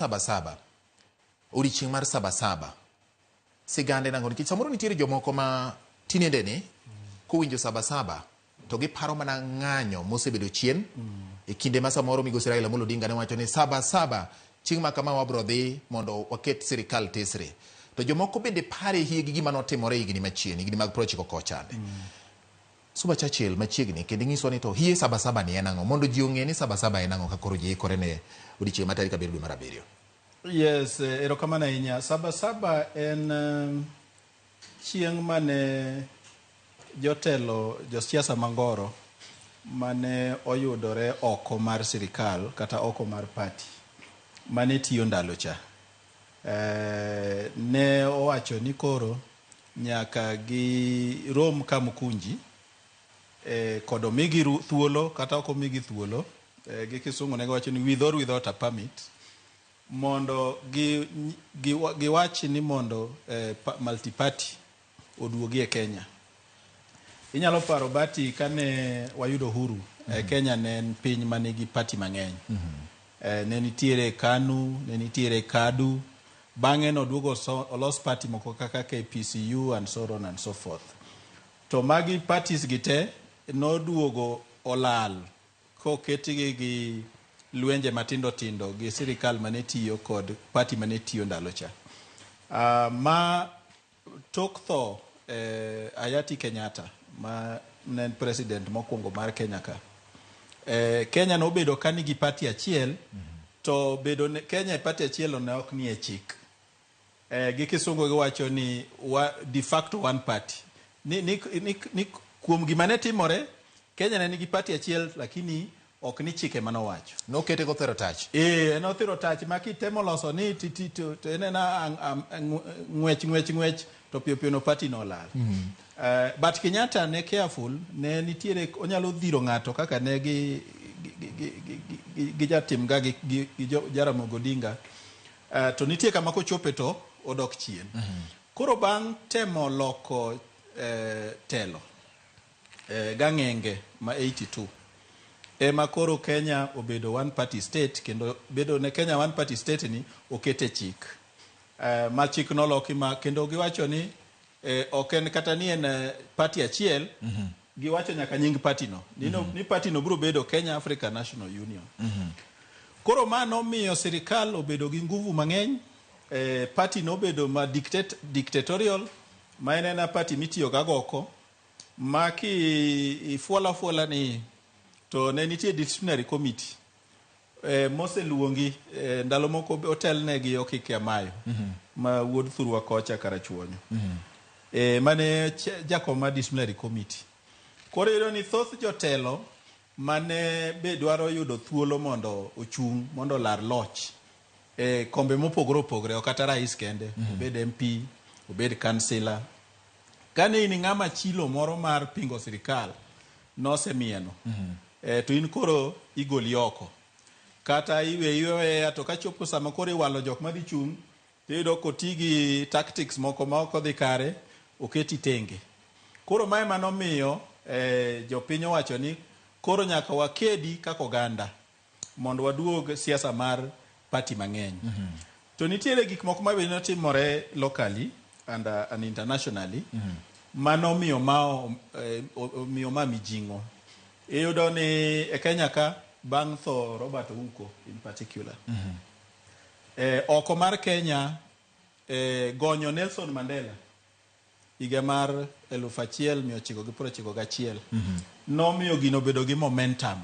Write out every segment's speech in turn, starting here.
sabasaba odiochieng' mar sabasaba sigande nango nikech samoro nitiere jomoko ma tinende ni kowinjo sabasaba to giparo mana ng'anyo mosebedo chien e kinde ma samoro migosi Raila Amolo Odinga ne wacho ni sabasaba chieng' ma kama wabro dhi mondo waket sirikal tesre to jomoko bende pare higi gima notimore higni machien higni mag 90 kochande Suba Churchill machiegni kendo ng'iswa ni to hie sabasaba ni en ang'o mondo ji ong'e ni sabasaba en ang'o ka koro ji ikore ne odiochieng' ma tarik 7 dwe mar 7. Yes, erokamano ahinya. Sabasaba en chieng' mane jotelo josiasa mangoro mane oyudore oko mar sirikal kata oko mar party mane tiyo ndalo cha. Ne owacho ni koro nyaka gi rom kamukunji kod omigi thuolo kata ok omigi thuolo gi kisungu ne wacho ni with or without a permit mondo giwachi ni mondo multiparty oduogi e Kenya. Inyalo paro bati kane wayudo huru Kenya ne en piny manigi party mang'eny. Ne nitiere KANU, ne nitiere KADU, bang'e noduogo olos party moko kaka KPCU and so on and so forth. To magi parties gite noduogo olal koketigi gi lwenje matindo tindo gi sirikal mane tiyo kod party mane tiyo ndalo cha. Ma tok tho Hayati Kenyatta ma ne president mokwongo mar Kenya ka. Kenya nobedo kanigi party achiel to bedo Kenya e party achiel ne ok ni e chik. Gi kisungu giwacho ni de facto one party. Ni kuom gima ne timore Kenya ne nigi party achiel lakini ok ni chike manowacho. Nokete go thero tach. Nothero tach ma kitemo loso ni to enena ng'wech to piyo no party no lal. But Kenyatta ne careful ne nitiere onyalo dhiro ng'ato kaka ne gi jatim ga gi Jaramogi Odinga. To nitie kama kochope to odok chien. Koro bang' temo loko telo gang'enge ma 82 ema koro Kenya obedo one party state kendo bedo ne Kenya one party state ni okete chik. Ma chik noloki ma kendo giwacho ni ok en kata ni en party achiel giwacho nyaka nying party no. Ni party no biro bedo Kenya African National Union. Koro mano miyo sirikal obedo gi nguvu mang'eny. Party no bedo ma dictatorial ma en party mitiyo gagoko ma ki ifuala ni to ne nitie disciplinary committee mose luongi ndalo moko hotel ne gi Okike Amayo ma wuod Thurwa Kocha Karachuonyo mane jakoma disciplinary committee. Koro iro ni thoth jotelo mane be dwaro yudo thuolo mondo ochung mondo lar loch kombe mopogore opogore o kata rais kende obed MP obed kansila kane in ng'ama chilo moro mar pingo sirikal nosemieno to in koro igoli oko kata iwe to kachopo sama koro iwalo jok madhi chung tiyudo kotigi tactics moko ma ok odhi kare oketi tenge. Koro mae manomiyo jopiny owacho ni koro nyaka wakedi kaka oganda mondo waduog siasa mar party mang'eny. To nitiere gik moko ma bende timore locally and internationally manomiyo ma mijingo. Iyudo ni e Kenya ka bang' tho Robert Ouko in particular. Oko mar Kenya gonyo Nelson Mandela higa mar 1991 nomiyo gino bedo gi momentum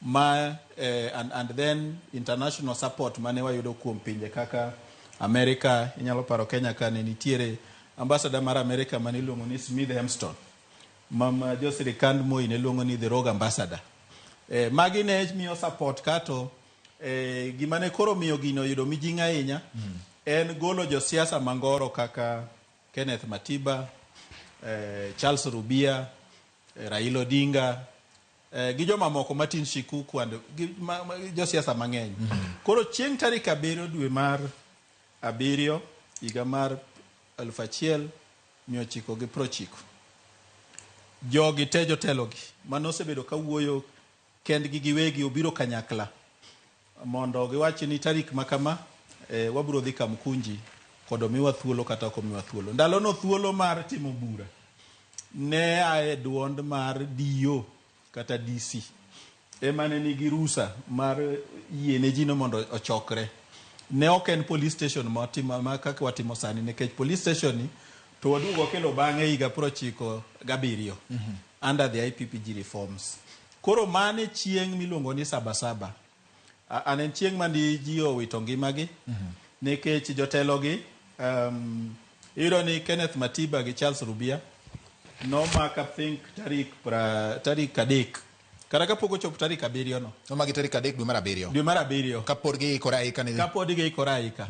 ma and then international support mane wayudo kuom pinje kaka America. Inyalo paro Kenya ka ne nitiere ambassador mar America mane iluongo ni Smith Hempston mama jo sirikand Moi ne luongo ni the Rogue Ambassador. Magi ne miyo support kato gima ne koro miyo gino yudo mijing ahinya en golo josiasa mangoro kaka Kenneth Matiba, Charles Rubia, Raila Odinga gi joma moko Martin Shikuku and josiasa mang'eny. Koro chieng' tarik 7 dwe mar 7 higa mar 1990 jogi tejo telogi manosebedo kawuoyo kendgi giwegi obiro kanyakla mondo giwach ni tarik makama wabiro dhi Kamkunji kod omiwa thuolo kata ok omiwa thuolo. Ndalono thuolo mar timo bura ne ae duond mar DO kata DC ema ne nigi rusa mar yiene jino mondo ochokre. Ne ok en police station ma kaka watimo sani, nikech police station ni to waduogo kelo bang'e higa 97 under the IPPG reforms. Koro mane chieng' miluongo ni Sabasaba. Anen chieng' mandi ji owito ngimagi nikech jotelogi iyudo ni Kenneth Matiba gi Charles Rubia nomaka think tarik 3 kata kapok ochopo tarik 7 no. Nomagi tarik 3 dwe mar 7. Dwe mar 7. Kapod giikore aika ne. Kapod giikore aika.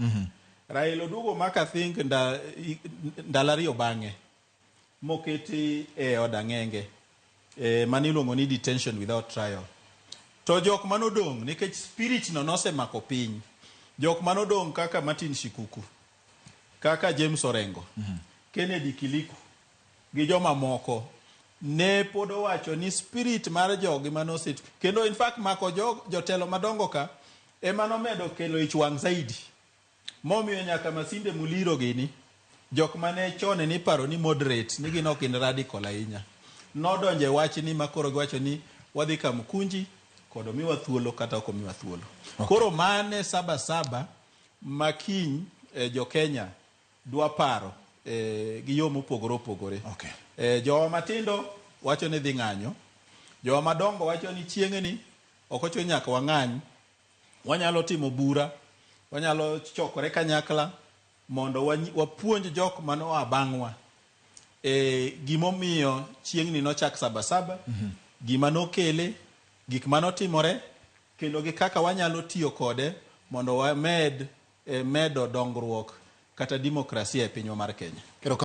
Raila oduogo maka think ndalo 2 bang'e moketi e od ang'enge maniluongo ni detention without trial. To jok manodong' nikech spirit no nosemako piny. Jok manodong' kaka Martin Shikuku, kaka James Orengo, Kennedy Kiliku gi joma moko ne pod owacho ni spirit mar jogi manosit kendo in fact mako jotelo madongo ka ema nomedo kelo ich wang' zaidi. Momiyo nyaka Masinde Muliro gini jok mane chone ni paro ni moderate ni gin ok in radical ahinya nodonje wach ni makoro giwacho ni wadhi Kamkunji kod omiwa thuolo kata ok omiwa thuolo. Koro mane Sabasaba makiny jo Kenya dwa paro gi yo mopogore opogore. Jowa matindo wacho ni dhi ng'anyo, jowa madongo wacho ni chieng'ni ok ochuno nyaka wang'any, wanyalo timo bura, wanyalo chokore kanyakla mondo wapuonj jok mano abang'wa gimomiyo chieng'ni nochak Sabasaba, gima nokele, gik manotimore kendo gi kaka wanyalo tiyo kode mondo wamed medo dongruok kata demokrasia e pinywa mar Kenya.